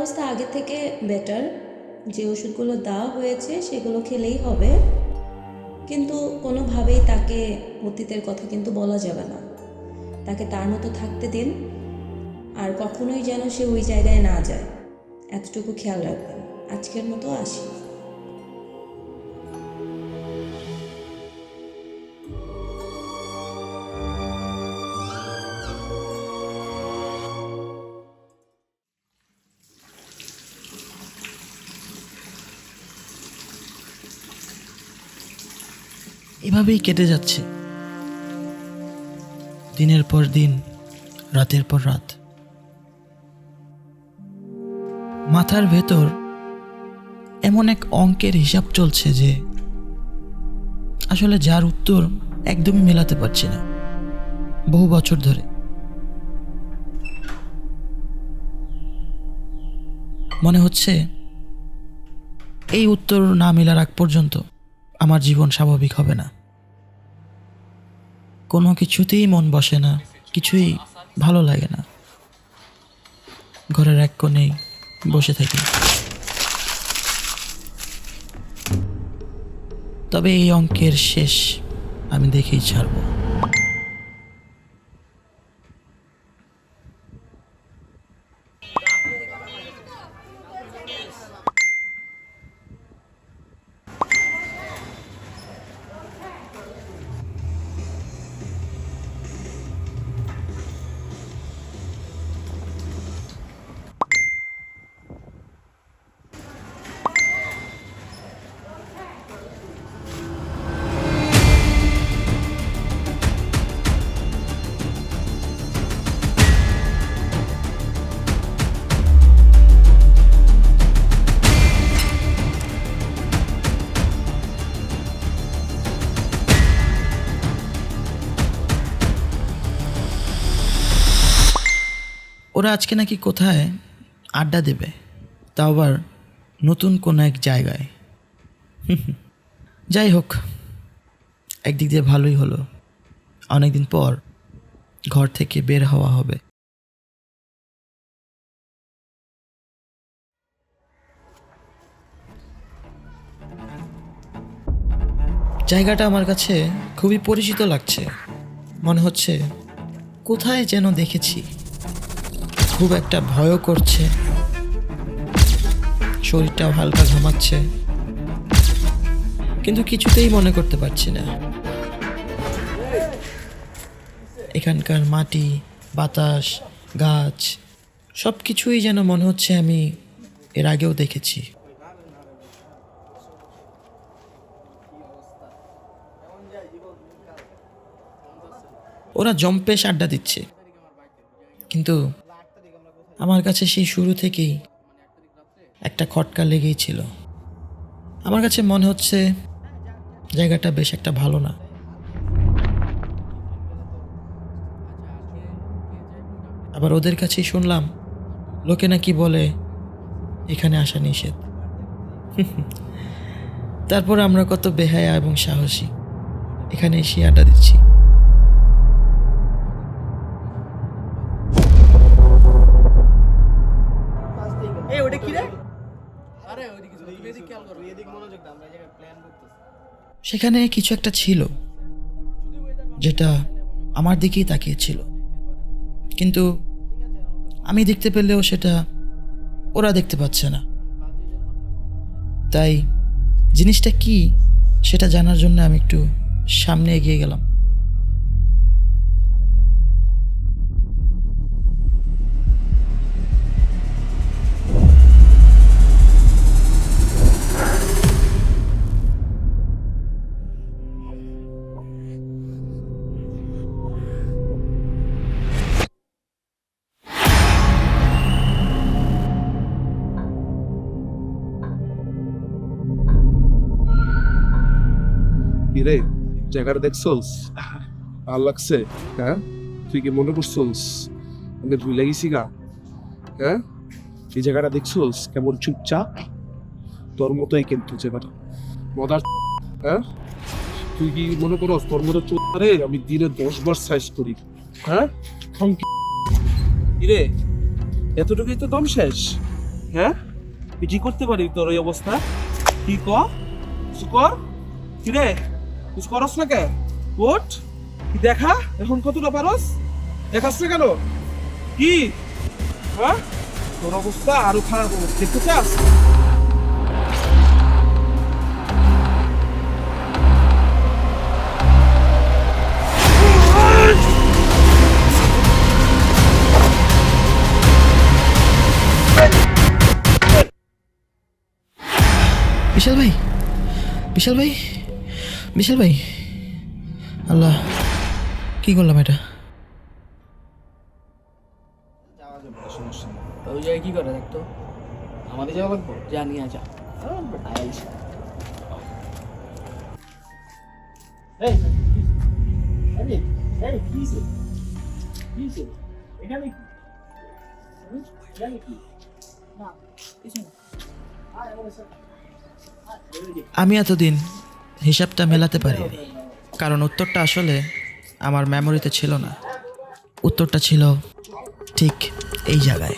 অবস্থা আগে থেকে বেটার। যে ওষুধগুলো দেওয়া হয়েছে সেগুলো খেলেই হবে, কিন্তু কোনোভাবেই তাকে অতীতের কথা কিন্তু বলা যাবে না। তাকে তার মতো থাকতে দিন, আর কখনোই যেন সে ওই জায়গায় না যায়, এতটুকু খেয়াল রাখবেন। আজকের মতো আসি। এভাবেই কেটে যাচ্ছে দিনের পর দিন, রাতের পর রাত। মাথার ভেতর এমন এক অঙ্কের হিসাব চলছে যে আসলে যার উত্তর একদমই মেলাতে পারছি না বহু বছর ধরে। মনে হচ্ছে এই উত্তর না মেলার আগ পর্যন্ত আমার জীবন স্বাভাবিক হবে না। কোনো কিছুতেই মন বসে না, কিছুই ভালো লাগে না। ঘরের এক কোণেই বসে থাকি। তবে এই অঙ্কের শেষ আমি দেখেই ছাড়বো। ওরা আজকে নাকি কোথায় আড্ডা দেবে, তাও আবার নতুন কোনো এক জায়গায়। যাই হোক, একদিক দিয়ে ভালোই হলো, অনেকদিন পর ঘর থেকে বের হওয়া হবে। জায়গাটা আমার কাছে খুবই পরিচিত লাগছে। মনে হচ্ছে কোথায় যেন দেখেছি। খুব একটা ভয়ও করছে, শরীরটাও হালকা ঘামাচ্ছে, কিন্তু কিছুতেই মনে করতে পারছি না। এখানকার মাটি, বাতাস, গাছ সব কিছুই যেন মনে হচ্ছে আমি এর আগেও দেখেছি। ওরা জম্পেশ আড্ডা দিচ্ছে, কিন্তু আমার কাছে সেই শুরু থেকেই একটা খটকা লেগেই ছিল। আমার কাছে মনে হচ্ছে জায়গাটা বেশ একটা ভালো না। আবার ওদের কাছেই শুনলাম লোকে নাকি বলে এখানে আসা নিষেধ। তারপর আমরা কত বেহায়া এবং সাহসী এখানে এসে আড্ডা দিচ্ছি। সেখানে কিছু একটা ছিল যেটা আমার দিকেই তাকিয়েছিল, কিন্তু আমি দেখতে পেলেও সেটা ওরা দেখতে পাচ্ছে না। তাই জিনিসটা কি সেটা জানার জন্য আমি একটু সামনে এগিয়ে গেলাম। কিরে, জায়গাটা দেখছস? ভাল লাগছে? হ্যাঁ, তুই কি মনে করছস আমি ভুলে গেছি গা? হ্যাঁ, এই জায়গাটা দেখছস কেমন চুপচাপ? তোর মতোই কিন্তু জায়গাটা মজার। হ্যাঁ, তুই কি মনে করস তোর মতো চোরে আমি দিনে 10 বার সাইজ করি? হ্যাঁ, কিরে এতটুকুই তো দম শেষ? হ্যাঁ তুই কি করতে পারি তোর এই অবস্থা? কি কিছু কর। কি রে কিছু করস না কে? ওঠ, কি দেখা এখন কতটা পারস, দেখাস না কেন? কি হ্যাঁ তোর অবস্থা আরো খারাপ হবে, দেখতে চাস? বিশাল ভাই, বিশাল ভাই, বিশাল ভাই, আল্লাহ কি করলাম এটা? সমস্যা নেই, ওই জায়গায় কি করে দেখতো, আমাদের যাওয়া লাগবো, যা নিয়ে যা। আমি এতদিন হিসাবটা মেলাতে পারিনি, কারণ উত্তরটা আসলে আমার মেমোরিতে ছিল না। উত্তরটা ছিল ঠিক এই জায়গায়।